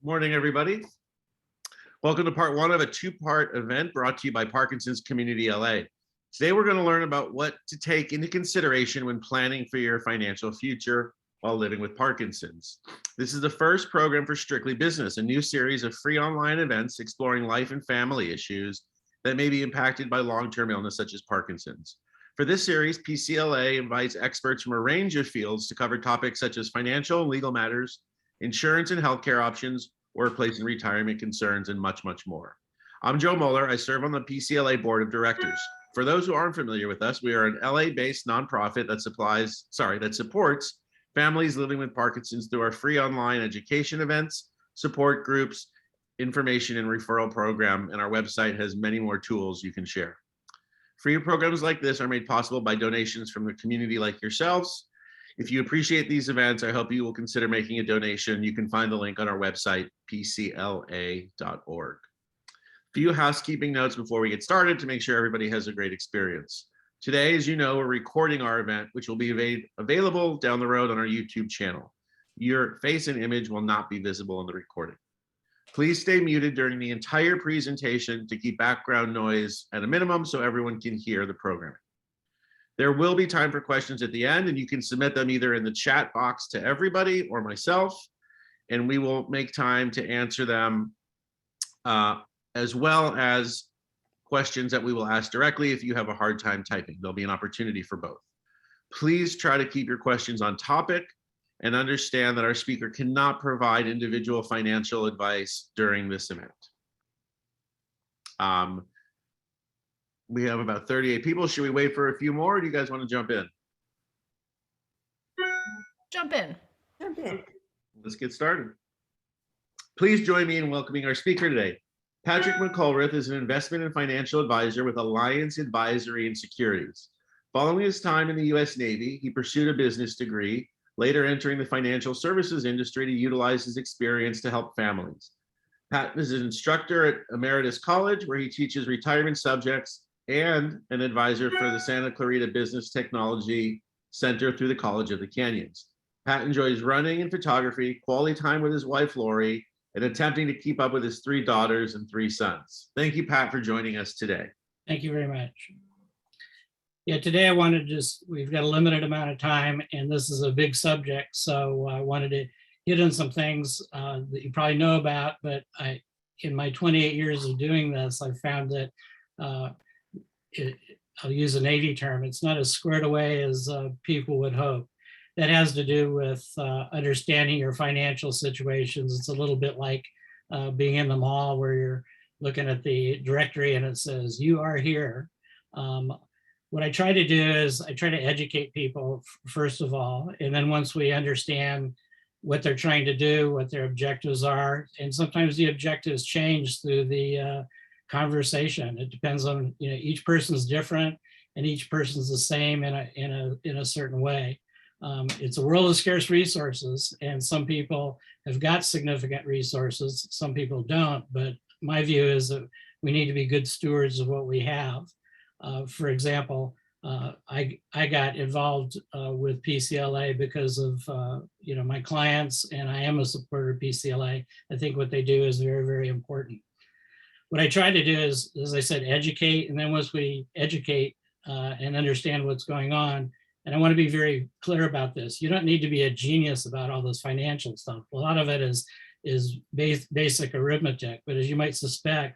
Morning, everybody. Welcome to part one of a two-part event brought to you by Parkinson's Community LA. Today, we're going to learn about what to take into consideration when planning for your financial future while living with Parkinson's. This is the first program for Strictly Business, a new series of free online events exploring life and family issues that may be impacted by long-term illness such as Parkinson's. For this series, PCLA invites experts from a range of fields to cover topics such as financial and legal matters, insurance and healthcare options, workplace and retirement concerns, and much, much more. I'm Joe Mueller. I serve on the PCLA Board of Directors. For those who aren't familiar with us, we are an LA-based nonprofit that supports families living with Parkinson's through our free online education events, support groups, information and referral program, and our website has many more tools you can share. Free programs like this are made possible by donations from the community like yourselves. If you appreciate these events, I hope you will consider making a donation. You can find the link on our website, pcla.org. Few housekeeping notes before we get started to make sure everybody has a great experience. Today, as you know, we're recording our event, which will be available down the road on our YouTube channel. Your face and image will not be visible in the recording. Please stay muted during the entire presentation to keep background noise at a minimum so everyone can hear the programming. There will be time for questions at the end, and you can submit them either in the chat box to everybody or myself, and we will make time to answer them, as well as questions that we will ask directly if you have a hard time typing. There'll be an opportunity for both. Please try to keep your questions on topic and understand that our speaker cannot provide individual financial advice during this event. We have about 38 people. Should we wait for a few more, or do you guys want to jump in? Jump in. Jump in. Let's get started. Please join me in welcoming our speaker today. Patrick McCulrath is an investment and financial advisor with Alliance Advisory and Securities. Following his time in the U.S. Navy, he pursued a business degree, later entering the financial services industry to utilize his experience to help families. Pat is an instructor at Emeritus College, where he teaches retirement subjects, and an advisor for the Santa Clarita Business Technology Center through the College of the Canyons. Pat enjoys running and photography, quality time with his wife, Lori, and attempting to keep up with his 3 daughters and 3 sons. Thank you, Pat, for joining us today. Thank you very much. Yeah, today I wanted to we've got a limited amount of time, and this is a big subject, so I wanted to hit on some things that you probably know about, but in my 28 years of doing this, I found that I'll use a Navy term, it's not as squared away as people would hope. That has to do with understanding your financial situations. It's a little bit like being in the mall where you're looking at the directory and it says, "You are here." What I try to do is I try to educate people, first of all, and then once we understand what they're trying to do, what their objectives are, and sometimes the objectives change through the conversation. It depends on, each person's different and each person's the same in a certain way. It's a world of scarce resources, and some people have got significant resources, some people don't, but my view is that we need to be good stewards of what we have. For example, I got involved with PCLA because of my clients, and I am a supporter of PCLA. I think what they do is very, very important. What I try to do is, as I said, educate, and then once we educate and understand what's going on, and I want to be very clear about this, you don't need to be a genius about all this financial stuff. A lot of it is basic arithmetic, but as you might suspect,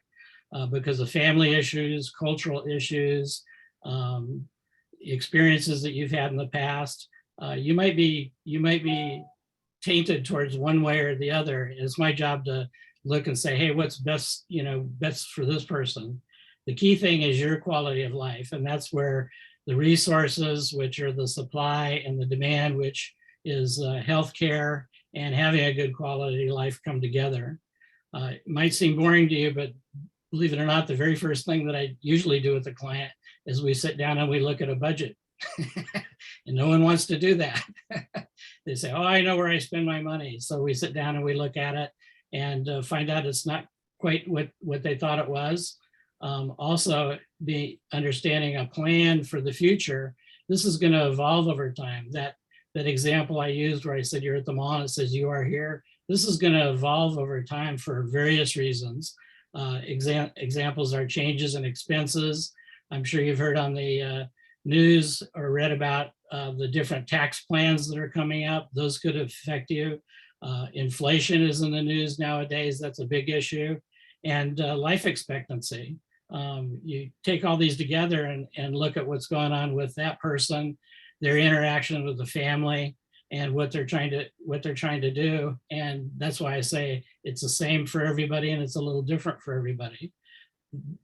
because of family issues, cultural issues, experiences that you've had in the past, you might be tainted towards one way or the other. It's my job to look and say, hey, what's best, best for this person. The key thing is your quality of life, and that's where the resources, which are the supply, and the demand, which is healthcare and having a good quality life, come together. It might seem boring to you, but believe it or not, the very first thing that I usually do with a client is we sit down and we look at a budget. And no one wants to do that. They say, oh, I know where I spend my money. So we sit down and we look at it and find out it's not quite what they thought it was. Also, be understanding a plan for the future. This is going to evolve over time. That example I used where I said you're at the mall and it says you are here, This is going to evolve over time for various reasons. Examples are changes in expenses. I'm sure you've heard on the news or read about the different tax plans that are coming up. Those could affect you. Inflation is in the news nowadays. That's a big issue. And life expectancy. You take all these together and look at what's going on with that person, their interaction with the family, and what they're trying to do. And that's why I say it's the same for everybody and it's a little different for everybody.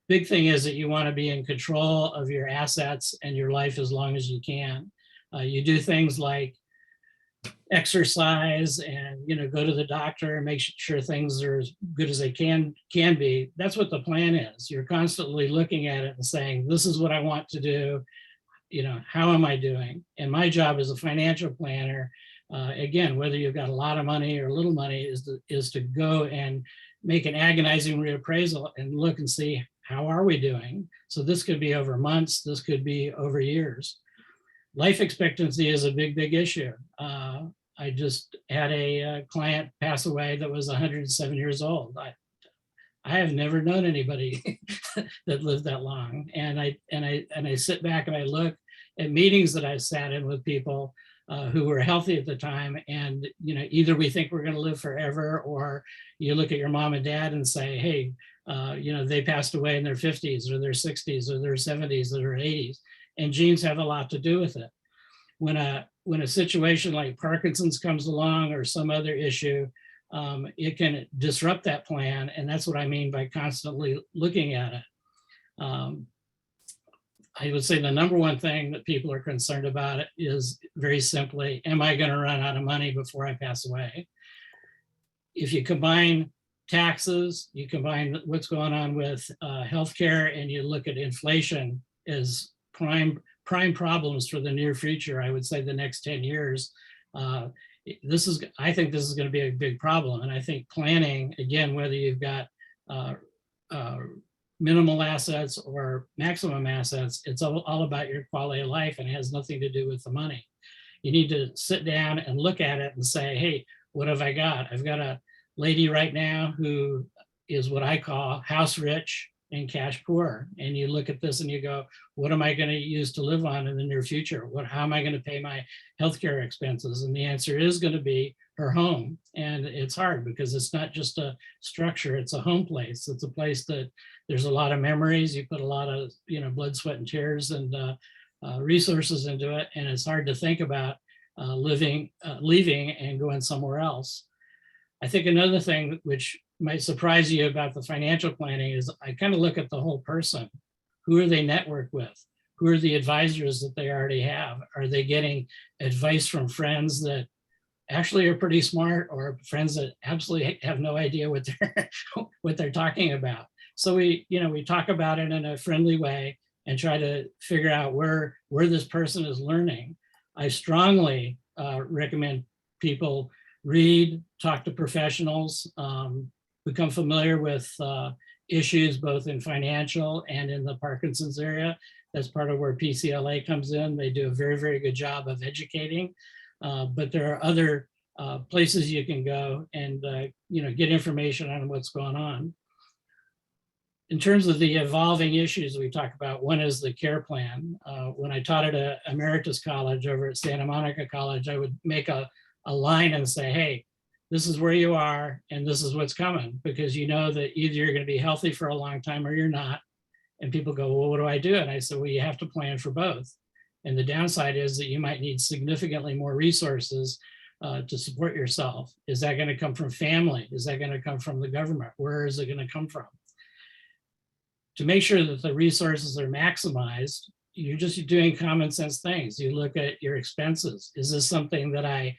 Big thing is that you want to be in control of your assets and your life as long as you can. You do things like exercise and go to the doctor and make sure things are as good as they can be. That's what the plan is. You're constantly looking at it and saying, this is what I want to do. How am I doing? And my job as a financial planner, again, whether you've got a lot of money or little money, is to go and make an agonizing reappraisal and look and see, how are we doing? So this could be over months, this could be over years. Life expectancy is a big issue. I just had a client pass away that was 107 years old. I have never known anybody that lived that long. And I sit back and I look at meetings that I sat in with people who were healthy at the time. And, either we think we're going to live forever, or you look at your mom and dad and say, hey, they passed away in their 50s or their 60s or their 70s or their 80s. And genes have a lot to do with it. When a situation like Parkinson's comes along or some other issue, it can disrupt that plan. And that's what I mean by constantly looking at it. I would say the number one thing that people are concerned about it is very simply, am I going to run out of money before I pass away? If you combine taxes, you combine what's going on with healthcare, and you look at inflation as prime problems for the near future, I would say the next 10 years, I think this is going to be a big problem. And I think planning, again, whether you've got minimal assets or maximum assets, it's all about your quality of life, and it has nothing to do with the money. You need to sit down and look at it and say, hey, what have I got? I've got a lady right now who is what I call house rich and cash poor. And you look at this and you go, what am I going to use to live on in the near future? How am I going to pay my healthcare expenses? And the answer is going to be her home. And it's hard because it's not just a structure, it's a home place. It's a place that there's a lot of memories. You put a lot of, blood, sweat, and tears and resources into it. And it's hard to think about leaving and going somewhere else. I think another thing which might surprise you about the financial planning is I kind of look at the whole person. Who are they networked with? Who are the advisors that they already have? Are they getting advice from friends that actually are pretty smart, or friends that absolutely have no idea what they're talking about? So we talk about it in a friendly way and try to figure out where this person is learning. I strongly recommend people read, talk to professionals, become familiar with issues both in financial and in the Parkinson's area. That's part of where PCLA comes in. They do a very, very good job of educating, but there are other places you can go and get information on what's going on. In terms of the evolving issues we talk about, one is the care plan. When I taught at a emeritus college over at Santa Monica College, I would make a line and say, hey, this is where you are and this is what's coming, because you know that either you're going to be healthy for a long time or you're not. And people go, well, what do I do? And I said, well, you have to plan for both. And the downside is that you might need significantly more resources to support yourself. Is that going to come from family? Is that going to come from the government? Where is it going to come from? To make sure that the resources are maximized, you're just doing common sense things. You look at your expenses. Is this something that I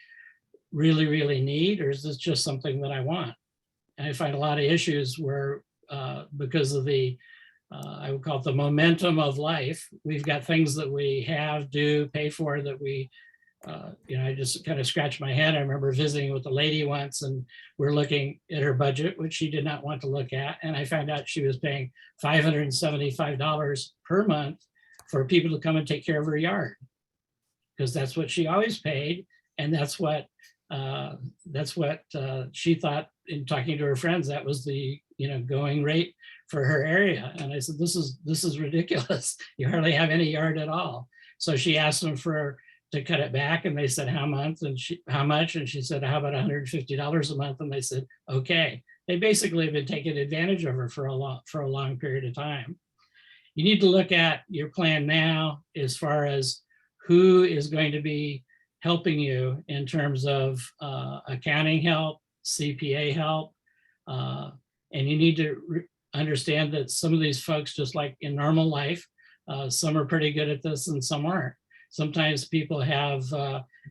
really, really need, or is this just something that I want? And I find a lot of issues where because of the, I would call it the momentum of life, we've got things that we have, do, pay for that we, I just kind of scratch my head. I remember visiting with a lady once and we're looking at her budget, which she did not want to look at. And I found out she was paying $575 per month for people to come and take care of her yard, because that's what she always paid. And that's what That's what she thought in talking to her friends, that was the, going rate for her area. And I said, this is ridiculous. You hardly have any yard at all. So she asked them to cut it back, and they said, how much? And she said, how about $150 a month? And they said, okay. They basically have been taking advantage of her for a long period of time. You need to look at your plan now as far as who is going to be helping you in terms of accounting help, CPA help. And you need to understand that some of these folks, just like in normal life, some are pretty good at this and some aren't. Sometimes people have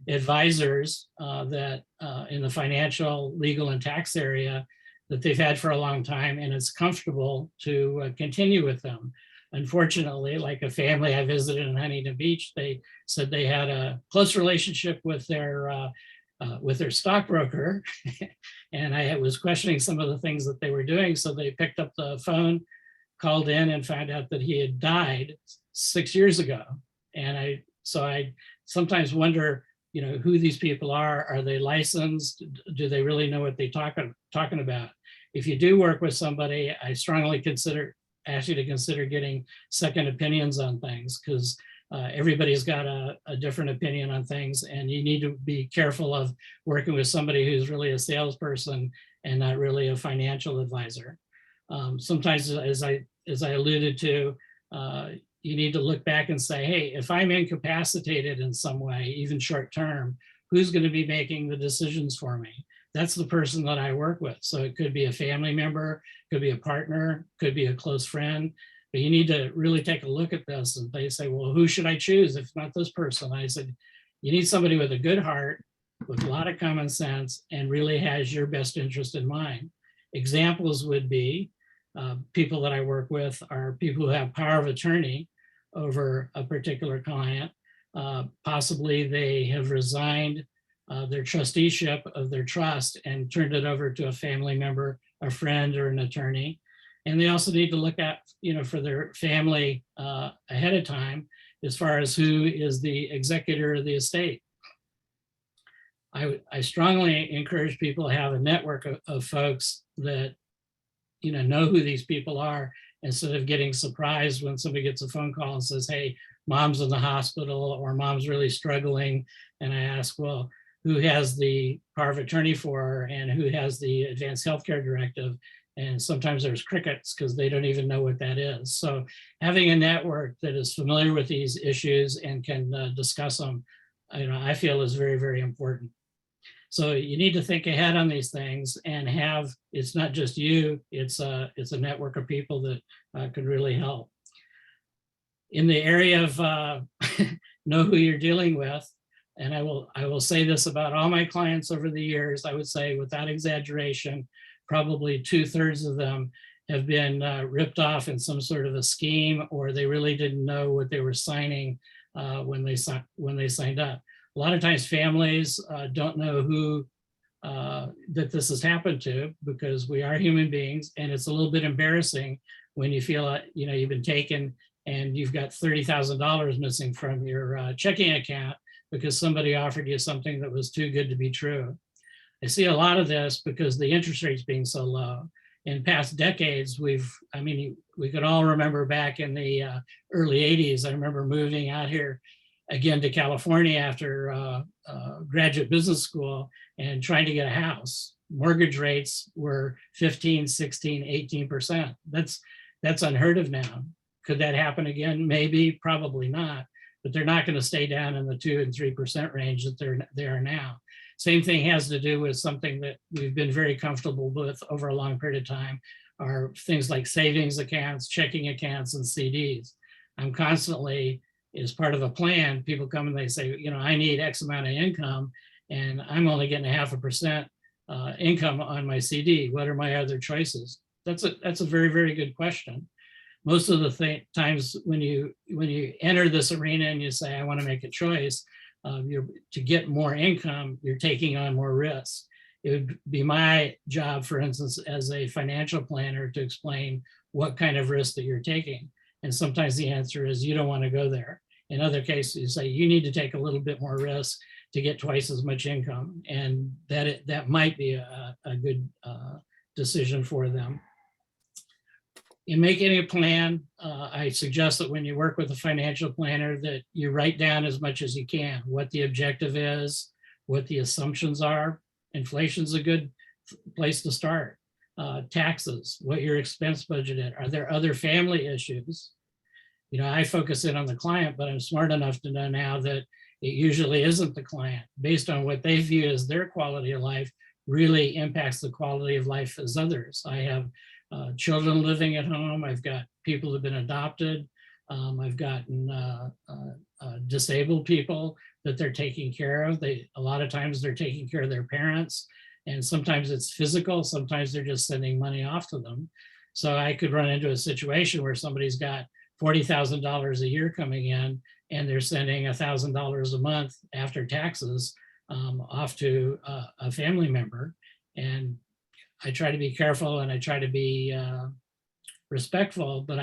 advisors that in the financial, legal, and tax area that they've had for a long time, and it's comfortable to continue with them. Unfortunately, like a family I visited in Huntington Beach, they said they had a close relationship with their stockbroker, and I was questioning some of the things that they were doing. So they picked up the phone, called in, and found out that he had died 6 years ago. And I sometimes wonder, who these people are. Are they licensed? Do they really know what they're talking about? If you do work with somebody, I strongly ask you to consider getting second opinions on things, because everybody's got a different opinion on things, and you need to be careful of working with somebody who's really a salesperson and not really a financial advisor. Sometimes, as I alluded to, you need to look back and say, hey, if I'm incapacitated in some way, even short term, who's going to be making the decisions for me? That's the person that I work with. So it could be a family member, could be a partner, could be a close friend, but you need to really take a look at this. And they say, well, who should I choose if not this person? I said, you need somebody with a good heart, with a lot of common sense, and really has your best interest in mind. Examples would be people that I work with are people who have power of attorney over a particular client. Possibly they have resigned their trusteeship of their trust and turned it over to a family member, a friend, or an attorney. And they also need to look at, for their family ahead of time, as far as who is the executor of the estate. I strongly encourage people to have a network of folks that know who these people are, instead of getting surprised when somebody gets a phone call and says, hey, mom's in the hospital, or mom's really struggling. And I ask, well, who has the power of attorney for her, and who has the advanced healthcare directive? And sometimes there's crickets, because they don't even know what that is. So having a network that is familiar with these issues and can discuss them, I feel is very, very important. So you need to think ahead on these things, and it's not just you, it's a network of people that could really help. In the area of know who you're dealing with, and I will say this about all my clients over the years, I would say without exaggeration, probably 2/3 of them have been ripped off in some sort of a scheme, or they really didn't know what they were signing when they signed up. A lot of times families don't know who that this has happened to, because we are human beings, and it's a little bit embarrassing when you feel you've been taken and you've got $30,000 missing from your checking account because somebody offered you something that was too good to be true. I see a lot of this because the interest rates being so low. In past decades, we could all remember back in the early 80s. I remember moving out here again to California after graduate business school and trying to get a house. Mortgage rates were 15, 16, 18%. That's unheard of now. Could that happen again? Maybe, probably not, but they're not going to stay down in the 2 and 3% range that they are now. Same thing has to do with something that we've been very comfortable with over a long period of time, are things like savings accounts, checking accounts, and CDs. I'm constantly, as part of a plan, people come and they say, I need X amount of income, and I'm only getting 0.5% income on my CD. What are my other choices? That's a very, very good question. Most of the times when you enter this arena and you say, I want to make a choice, to get more income, you're taking on more risk. It would be my job, for instance, as a financial planner, to explain what kind of risk that you're taking. And sometimes the answer is you don't want to go there. In other cases, you say you need to take a little bit more risk to get twice as much income, and that might be a good decision for them. In making a plan, I suggest that when you work with a financial planner that you write down as much as you can, what the objective is, what the assumptions are. Inflation's a good place to start. Taxes, what your expense budget is. Are there other family issues? You know, I focus in on the client, but I'm smart enough to know now that it usually isn't the client. Based on what they view as their quality of life really impacts the quality of life as others. I have children living at home. I've got people who've been adopted. I've gotten disabled people that they're taking care of. A lot of times they're taking care of their parents, and sometimes it's physical. Sometimes they're just sending money off to them. So I could run into a situation where somebody's got $40,000 a year coming in, and they're sending $1,000 a month after taxes off to a family member. And I try to be careful and I try to be respectful, but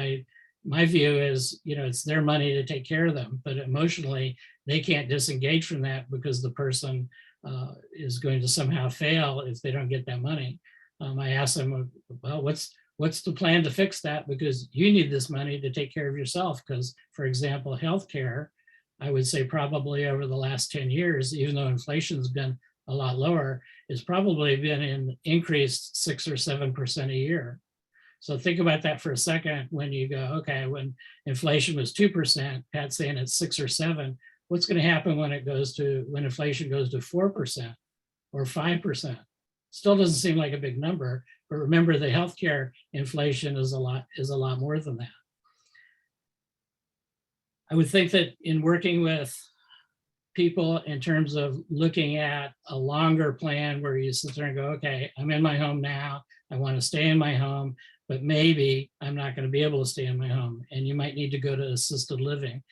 my view is, you know, it's their money to take care of them, but emotionally they can't disengage from that because the person is going to somehow fail if they don't get that money. I ask them, well, what's the plan to fix that? Because you need this money to take care of yourself. Because, for example, healthcare, I would say probably over the last 10 years, even though inflation's been a lot lower, it's probably been increased 6 or 7% a year. So think about that for a second. When you go, okay, when inflation was 2%, Pat's saying it's 6 or 7. What's going to happen when inflation goes to 4% or 5%? Still doesn't seem like a big number, but remember the healthcare inflation is a lot more than that. I would think that in working with people in terms of looking at a longer plan where you sit there and go, okay, I'm in my home now. I want to stay in my home, but maybe I'm not going to be able to stay in my home. And you might need to go to assisted living.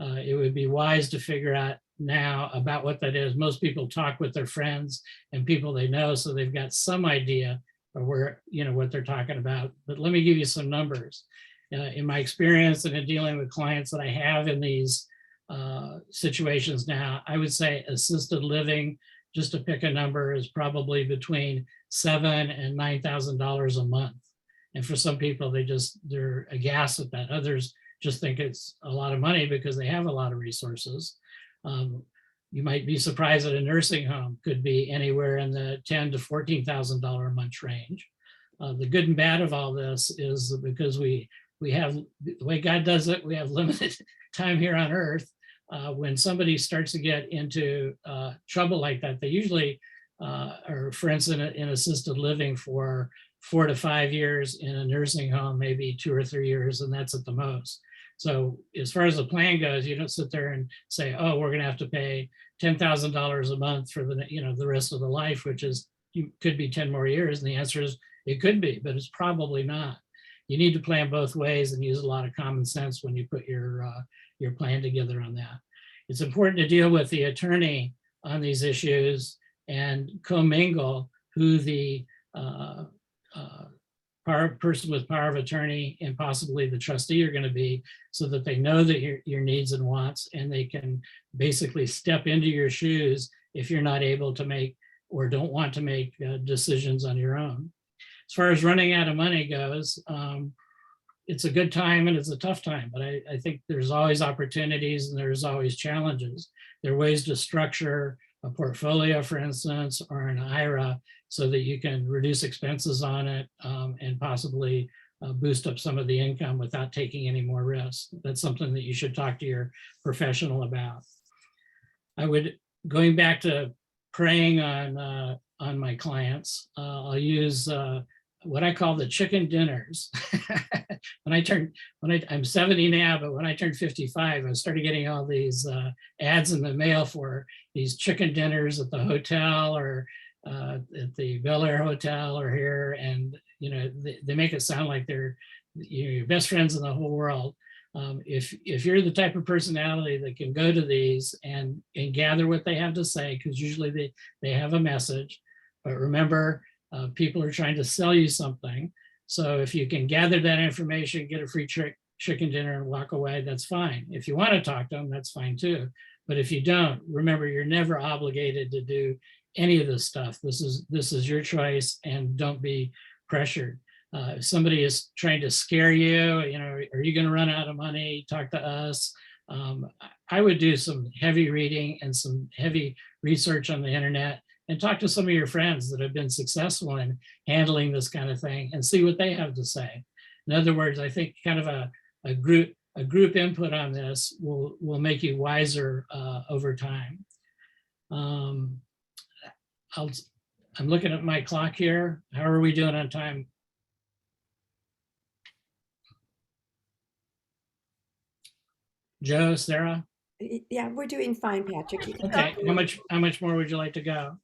It would be wise to figure out now about what that is. Most people talk with their friends and people they know, so they've got some idea of where, you know, what they're talking about. But let me give you some numbers. In my experience and in dealing with clients that I have in these situations now, I would say assisted living, just to pick a number, is probably between $7,000 and $9,000 a month. And for some people, they're aghast at that. Others just think it's a lot of money because they have a lot of resources. You might be surprised that a nursing home could be anywhere in the $10,000 to $14,000 a month range. The good and bad of all this is because we have, the way God does it, we have limited time here on earth. When somebody starts to get into trouble like that, they usually are, for instance, in assisted living for 4 to 5 years, in a nursing home, maybe 2 or 3 years, and that's at the most. So as far as the plan goes, you don't sit there and say, oh, we're going to have to pay $10,000 a month for the rest of the life, which could be 10 more years. And the answer is it could be, but it's probably not. You need to plan both ways and use a lot of common sense when you put your plan together on that. It's important to deal with the attorney on these issues and commingle who the person with power of attorney and possibly the trustee are going to be, so that they know that your needs and wants, and they can basically step into your shoes if you're not able to make or don't want to make decisions on your own. As far as running out of money goes, it's a good time and it's a tough time, but I think there's always opportunities and there's always challenges. There are ways to structure a portfolio, for instance, or an IRA, so that you can reduce expenses on it and possibly boost up some of the income without taking any more risk. That's something that you should talk to your professional about. Going back to preying on my clients, I'll use what I call the chicken dinners. I'm 70 now, but when I turned 55, I started getting all these ads in the mail for these chicken dinners at the hotel or at the Bel Air Hotel or here. And, you know, they make it sound like they're your best friends in the whole world. If you're the type of personality that can go to these and gather what they have to say, because usually they have a message, but remember, people are trying to sell you something. So if you can gather that information, get a free chicken dinner and walk away, that's fine. If you want to talk to them, that's fine too. But if you don't, remember, you're never obligated to do any of this stuff. This is your choice, and don't be pressured. If somebody is trying to scare you, are you going to run out of money? Talk to us. I would do some heavy reading and some heavy research on the internet, and talk to some of your friends that have been successful in handling this kind of thing and see what they have to say. In other words, I think kind of a group input on this will make you wiser over time. I'm looking at my clock here. How are we doing on time? Joe, Sarah? Yeah, we're doing fine, Patrick. You can Okay, go. how much more would you like to go?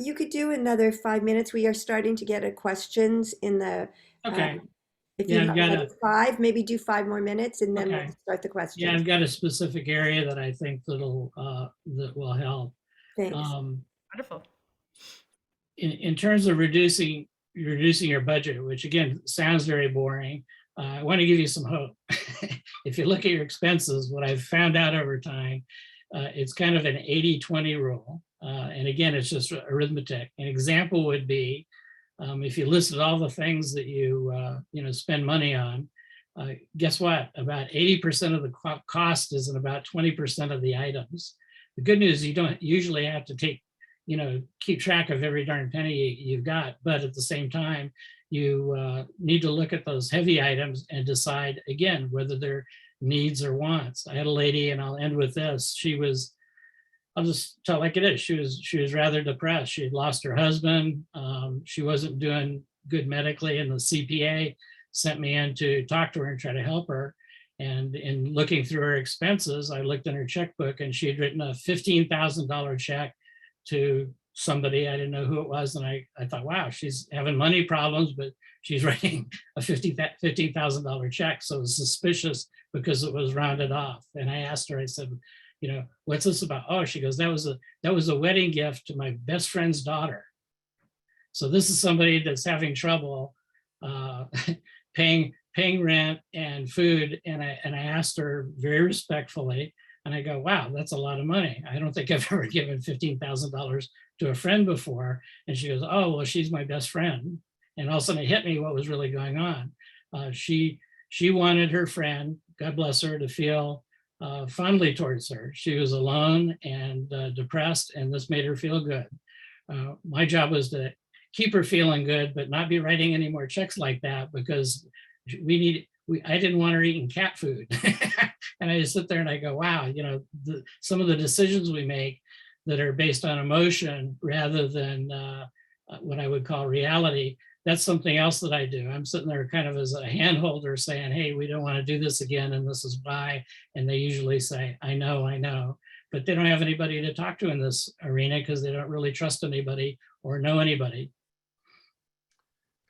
You could do another 5 minutes. We are starting to get questions in the, Okay, if yeah, you I've have got another 5, maybe do 5 more minutes and then we'll Okay. start the yeah, questions. I've got a specific area that I think that will help. Thanks. Wonderful. In terms of reducing your budget, which again sounds very boring, I want to give you some hope. If you look at your expenses, what I've found out over time, it's kind of an 80-20 rule. And again, it's just arithmetic. An example would be if you listed all the things that you spend money on, guess what? About 80% of the cost is in about 20% of the items. The good news, you don't usually have to keep track of every darn penny you've got, but at the same time, you need to look at those heavy items and decide again whether they're needs or wants. I had a lady, and I'll end with this. I'll just tell like it is. She was rather depressed. She had lost her husband. She wasn't doing good medically, and the CPA sent me in to talk to her and try to help her. And in looking through her expenses, I looked in her checkbook, and she had written a $15,000 check to somebody. I didn't know who it was. And I thought, wow, she's having money problems, but she's writing a $15,000 check. So it was suspicious because it was rounded off. And I asked her, I said, what's this about? Oh, she goes, that was a wedding gift to my best friend's daughter. So this is somebody that's having trouble paying rent and food. And I asked her very respectfully, and I go, wow, that's a lot of money. I don't think I've ever given $15,000 to a friend before. And she goes, oh, well, she's my best friend. And all of a sudden it hit me what was really going on. She wanted her friend, God bless her, to feel fondly towards her. She was alone and depressed, and this made her feel good. My job was to keep her feeling good, but not be writing any more checks like that, because I didn't want her eating cat food. And I just sit there and I go, wow, some of the decisions we make that are based on emotion rather than what I would call reality, that's something else that I do. I'm sitting there kind of as a hand holder saying, hey, we don't want to do this again, and this is why. And they usually say, I know. But they don't have anybody to talk to in this arena because they don't really trust anybody or know anybody.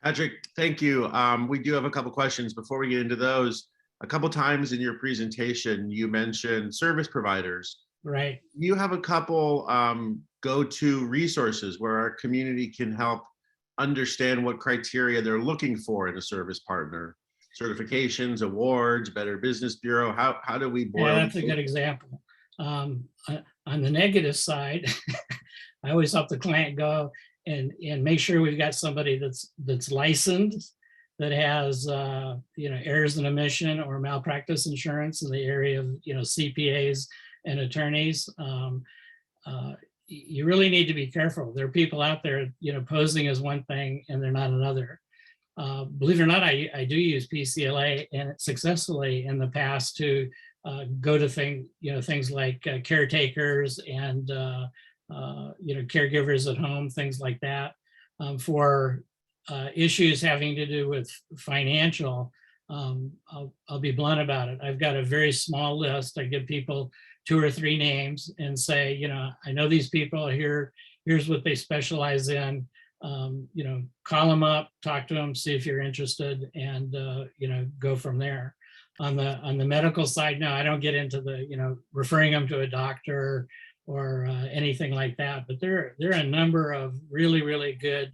Patrick, thank you. We do have a couple questions. Before we get into those, a couple times in your presentation, you mentioned service providers. Right. You have a couple go-to resources where our community can help understand what criteria they're looking for in a service partner. Certifications, awards, Better Business Bureau. How do we boil? Yeah, that's a good example. On the negative side, I always help the client go and make sure we've got somebody that's licensed, that has errors and omission or malpractice insurance in the area of CPAs and attorneys. You really need to be careful. There are people out there posing as one thing and they're not another. Believe it or not, I do use PCLA and successfully in the past to go to things like caretakers and caregivers at home, things like that, for issues having to do with financial. I'll be blunt about it. I've got a very small list. I give people 2 or 3 names and say, I know these people here. Here's what they specialize in. Call them up, talk to them, see if you're interested, and go from there. On the medical side, no, I don't get into the referring them to a doctor or anything like that. But there are a number of really, really good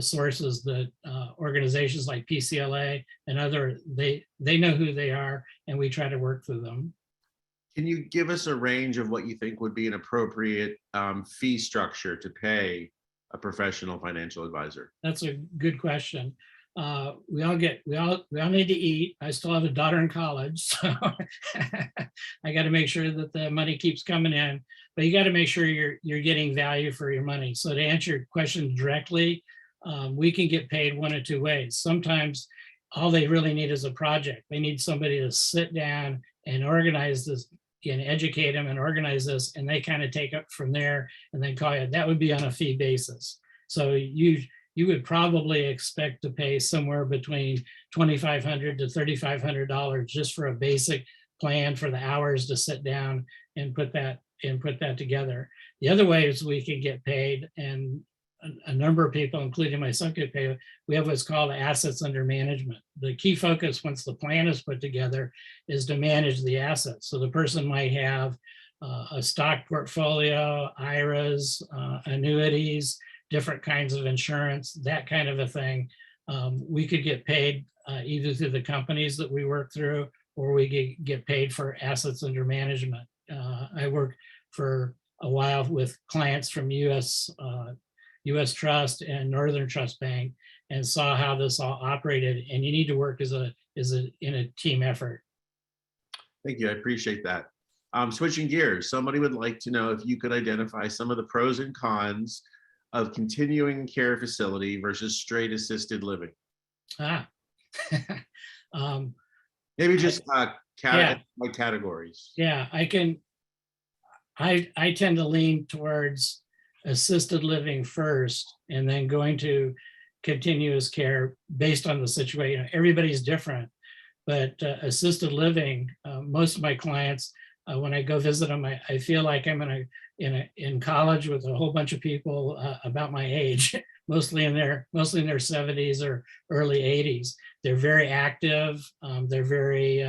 sources that organizations like PCLA and other, they know who they are, and we try to work through them. can you give us a range of what you think would be an appropriate fee structure to pay a professional financial advisor? That's a good question. We all need to eat. I still have a daughter in college, so I got to make sure that the money keeps coming in. But you got to make sure you're getting value for your money. So to answer your question directly, we can get paid one of two ways. Sometimes all they really need is a project. They need somebody to sit down and organize this and educate them and organize this, and they kind of take up from there and then call you. That would be on a fee basis. So you would probably expect to pay somewhere between $2,500 to $3,500 just for a basic plan for the hours to sit down and put that together. The other ways we can get paid, and a number of people, including myself, get paid, we have what's called assets under management. The key focus, once the plan is put together, is to manage the assets. So the person might have a stock portfolio, IRAs, annuities, different kinds of insurance, that kind of a thing. We could get paid either through the companies that we work through, or we get paid for assets under management. I worked for a while with clients from US Trust and Northern Trust Bank, and saw how this all operated. And you need to work in a team effort. Thank you. I appreciate that. Switching gears, somebody would like to know if you could identify some of the pros and cons of continuing care facility versus straight assisted living. Maybe just like categories. Yeah, I tend to lean towards assisted living first, and then going to continuous care based on the situation. Everybody's different, but assisted living, most of my clients, when I go visit them, I feel like I'm in college with a whole bunch of people about my age, mostly in their 70s or early 80s. They're very active. They're very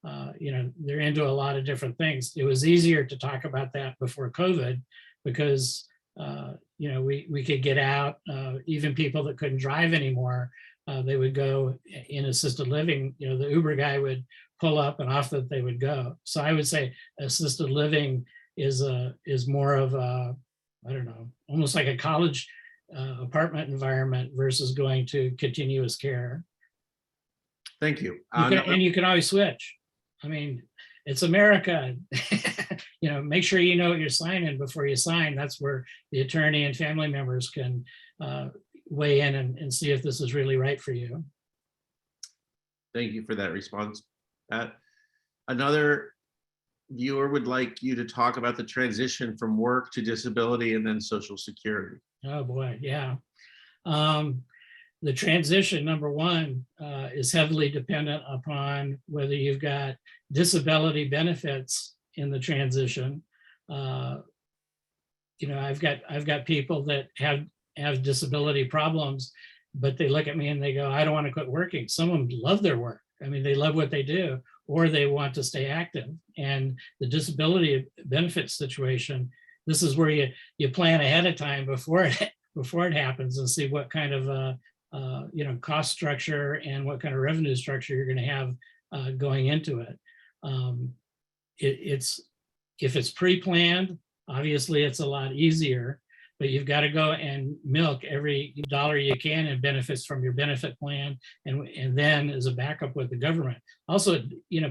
they're into a lot of different things. It was easier to talk about that before COVID, because we could get out. Even people that couldn't drive anymore, they would go in assisted living. The Uber guy would pull up and off that they would go. So I would say assisted living is more of a, I don't know, almost like a college apartment environment versus going to continuous care. Thank you. And you can always switch. I mean, it's America. Make sure you know what you're signing before you sign. That's where the attorney and family members can weigh in and see if this is really right for you. Thank you for that response, Pat. Another viewer would like you to talk about the transition from work to disability and then Social Security. Oh boy, yeah. The transition, number one, is heavily dependent upon whether you've got disability benefits in the transition. I've got people that have disability problems, but they look at me and they go, I don't want to quit working. Some of them love their work. I mean, they love what they do, or they want to stay active. And the disability benefit situation, this is where you plan ahead of time before it happens, and see what kind of cost structure and what kind of revenue structure you're going to have going into it. If it's pre-planned, obviously it's a lot easier, but you've got to go and milk every dollar you can in benefits from your benefit plan, and then as a backup with the government. Also,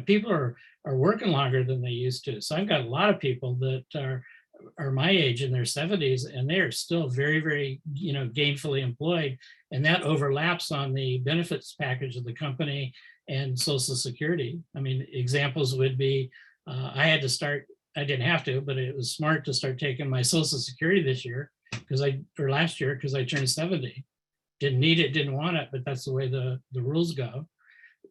people are working longer than they used to. So I've got a lot of people that are my age, in their 70s, and they are still very, very, gainfully employed. And that overlaps on the benefits package of the company and Social Security. I mean, examples would be, I didn't have to, but it was smart to start taking my Social Security last year, because I turned 70. Didn't need it, didn't want it, but that's the way the rules go.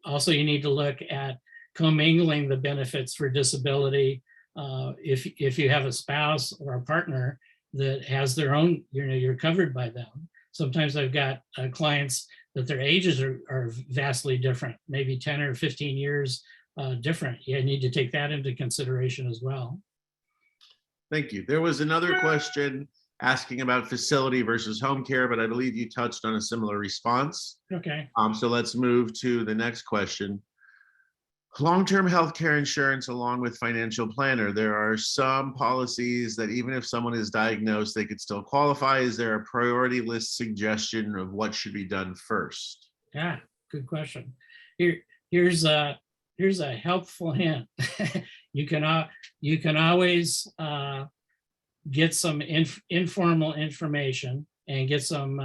Also, you need to look at commingling the benefits for disability. If you have a spouse or a partner that has their own, you're covered by them. Sometimes I've got clients that their ages are vastly different, maybe 10 or 15 years different. You need to take that into consideration as well. Thank you. There was another question asking about facility versus home care, but I believe you touched on a similar response. Okay. So let's move to the next question. Long-term healthcare insurance along with financial planner. There are some policies that even if someone is diagnosed, they could still qualify. Is there a priority list suggestion of what should be done first? Yeah, good question. Here's a helpful hint. You can always get some informal information and get some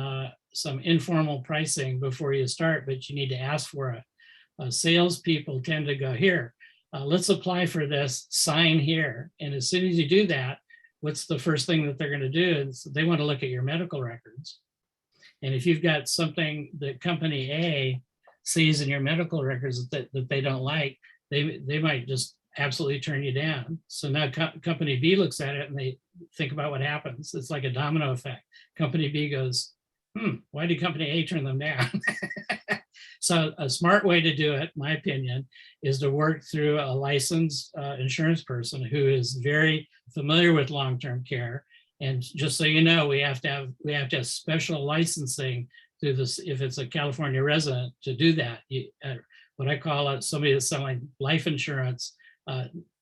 informal pricing before you start, but you need to ask for it. Salespeople tend to go, here, let's apply for this, sign here. And as soon as you do that, what's the first thing that they're going to do? Is they want to look at your medical records. And if you've got something that company A sees in your medical records that they don't like, they might just absolutely turn you down. So now company B looks at it and they think about what happens. It's like a domino effect. Company B goes, why did company A turn them down? So a smart way to do it, my opinion, is to work through a licensed insurance person who is very familiar with long-term care. And just so you know, we have to have special licensing through this if it's a California resident to do that. What I call it, somebody that's selling life insurance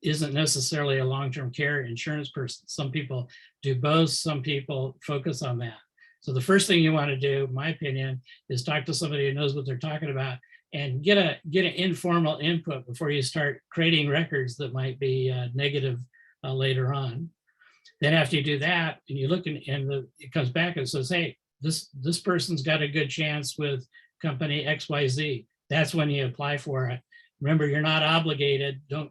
isn't necessarily a long-term care insurance person. Some people do both. Some people focus on that. So the first thing you want to do, in my opinion, is talk to somebody who knows what they're talking about and get an informal input before you start creating records that might be negative later on. Then after you do that, and you look and it comes back and says, hey, this person's got a good chance with company XYZ. That's when you apply for it. Remember, you're not obligated. Don't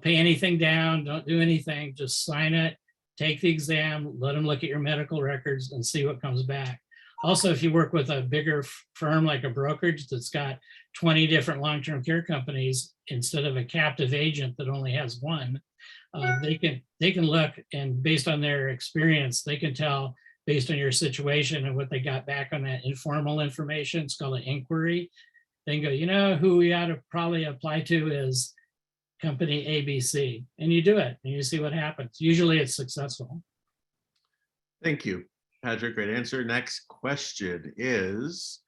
pay anything down. Don't do anything. Just sign it. Take the exam, let them look at your medical records and see what comes back. Also, if you work with a bigger firm like a brokerage that's got 20 different long-term care companies instead of a captive agent that only has one, they can look, and based on their experience, they can tell based on your situation and what they got back on that informal information. It's called an inquiry. They can go, you know, who we ought to probably apply to is company ABC, and you do it and you see what happens. Usually it's successful. Thank you, Patrick. Great answer. Next question is,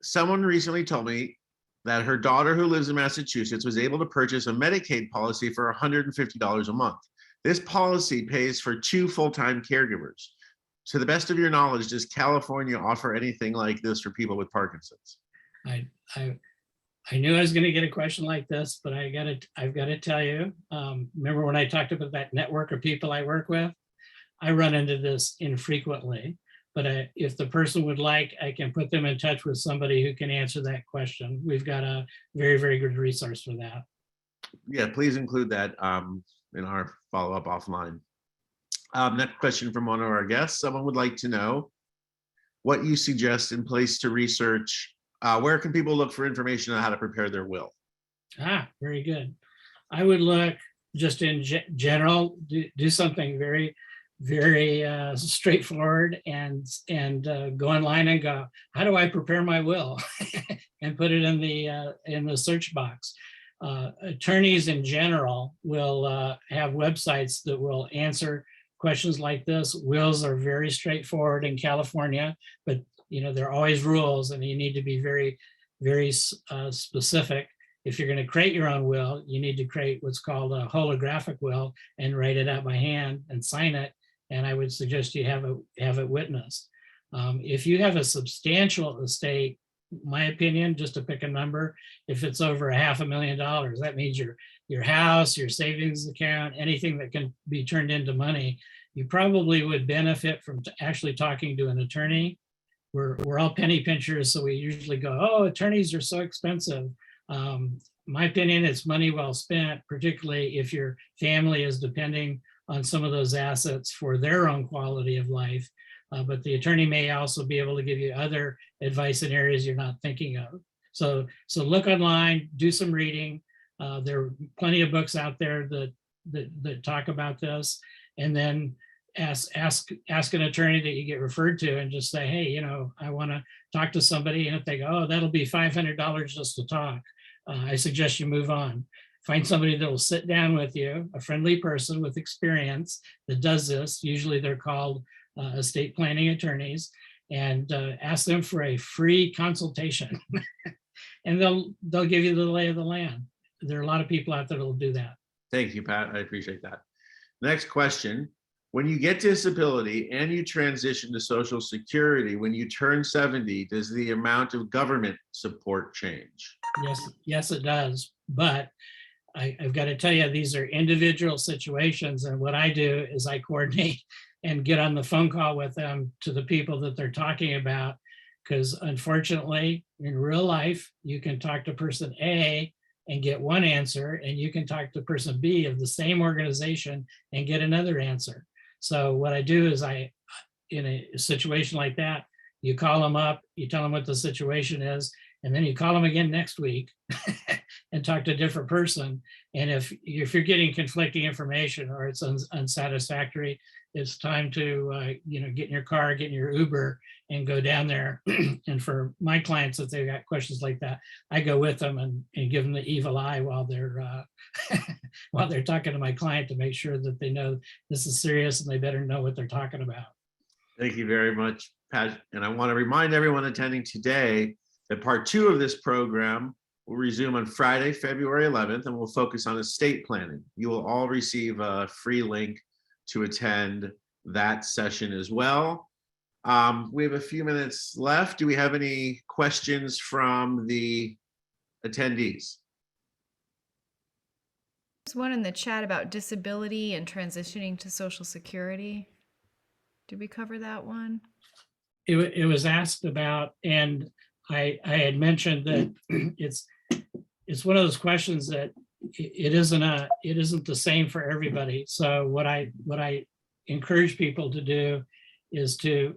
someone recently told me that her daughter who lives in Massachusetts was able to purchase a Medicaid policy for $150 a month. This policy pays for 2 full-time caregivers. To the best of your knowledge, does California offer anything like this for people with Parkinson's? I knew I was going to get a question like this, but I've got to tell you, remember when I talked about that network of people I work with? I run into this infrequently, but if the person would like, I can put them in touch with somebody who can answer that question. We've got a very, very good resource for that. Yeah, please include that in our follow-up offline. Next question from one of our guests. Someone would like to know what you suggest in place to research. Where can people look for information on how to prepare their will? Very good. I would look just in general, do something very, very straightforward and go online and go, how do I prepare my will? And put it in the search box. Attorneys in general will have websites that will answer questions like this. Wills are very straightforward in California, but you know, there are always rules and you need to be very, very specific. If you're going to create your own will, you need to create what's called a holographic will and write it out by hand and sign it. And I would suggest you have it witnessed. If you have a substantial estate, my opinion, just to pick a number, if it's over $500,000, that means your house, your savings account, anything that can be turned into money, you probably would benefit from actually talking to an attorney. We're all penny pinchers, so we usually go, oh, attorneys are so expensive. My opinion, it's money well spent, particularly if your family is depending on some of those assets for their own quality of life. But the attorney may also be able to give you other advice in areas you're not thinking of. So look online, do some reading. There are plenty of books out there that talk about this, and then ask an attorney that you get referred to and just say, hey, you know, I want to talk to somebody. And if they go, oh, that'll be $500 just to talk, I suggest you move on. Find somebody that will sit down with you, a friendly person with experience that does this. Usually they're called estate planning attorneys, and ask them for a free consultation. And they'll give you the lay of the land. There are a lot of people out there that will do that. Thank you, Pat. I appreciate that. Next question. When you get disability and you transition to Social Security, when you turn 70, does the amount of government support change? Yes, it does. But I've got to tell you, these are individual situations. And what I do is I coordinate and get on the phone call with them to the people that they're talking about. Because unfortunately, in real life, you can talk to person A and get one answer, and you can talk to person B of the same organization and get another answer. So what I do is in a situation like that, you call them up, you tell them what the situation is, and then you call them again next week and talk to a different person. And if you're getting conflicting information or it's unsatisfactory, it's time to get in your car, get in your Uber, and go down there. And for my clients, if they've got questions like that, I go with them and give them the evil eye while they're while they're talking to my client to make sure that they know this is serious and they better know what they're talking about. Thank you very much, Pat. And I want to remind everyone attending today that part 2 of this program will resume on Friday, February 11th, and we'll focus on estate planning. You will all receive a free link to attend that session as well. We have a few minutes left. Do we have any questions from the attendees? There's one in the chat about disability and transitioning to Social Security. Did we cover that one? It was asked about, and I had mentioned that it's one of those questions that it isn't the same for everybody. So what I encourage people to do is to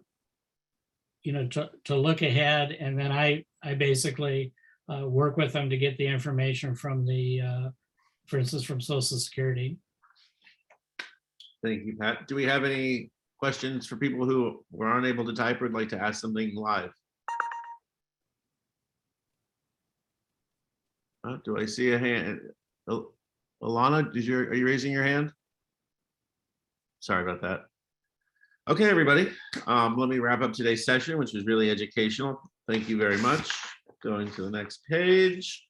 look ahead, and then I basically work with them to get the information from for instance, from Social Security. Thank you, Pat. Do we have any questions for people who were unable to type or would like to ask something live? Do I see a hand? Alana, are you raising your hand? Sorry about that. Okay, everybody. Let me wrap up today's session, which was really educational. Thank you very much. Going to the next page.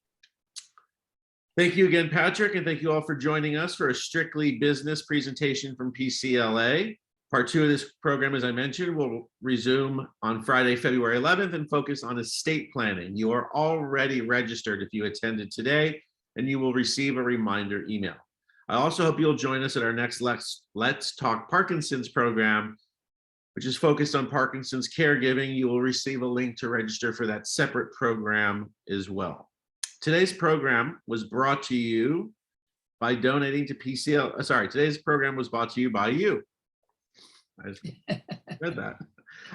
Thank you again, Patrick, and thank you all for joining us for a strictly business presentation from PCLA. Part 2 of this program, as I mentioned, will resume on Friday, February 11th and focus on estate planning. You are already registered if you attended today, and you will receive a reminder email. I also hope you'll join us at our next Let's Talk Parkinson's program, which is focused on Parkinson's caregiving. You will receive a link to register for that separate program as well. Today's program was brought to you by donating to PCL. Sorry, today's program was brought to you by you. I just read that.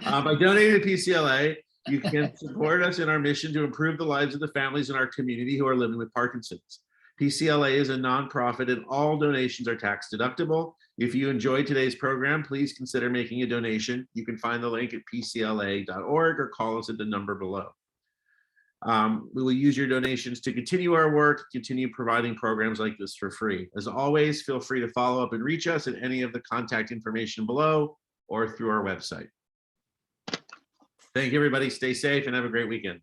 By donating to PCLA, you can support us in our mission to improve the lives of the families in our community who are living with Parkinson's. PCLA is a nonprofit and all donations are tax deductible. If you enjoyed today's program, please consider making a donation. You can find the link at pcla.org or call us at the number below. We will use your donations to continue our work, continue providing programs like this for free. As always, feel free to follow up and reach us at any of the contact information below or through our website. Thank you, everybody. Stay safe and have a great weekend.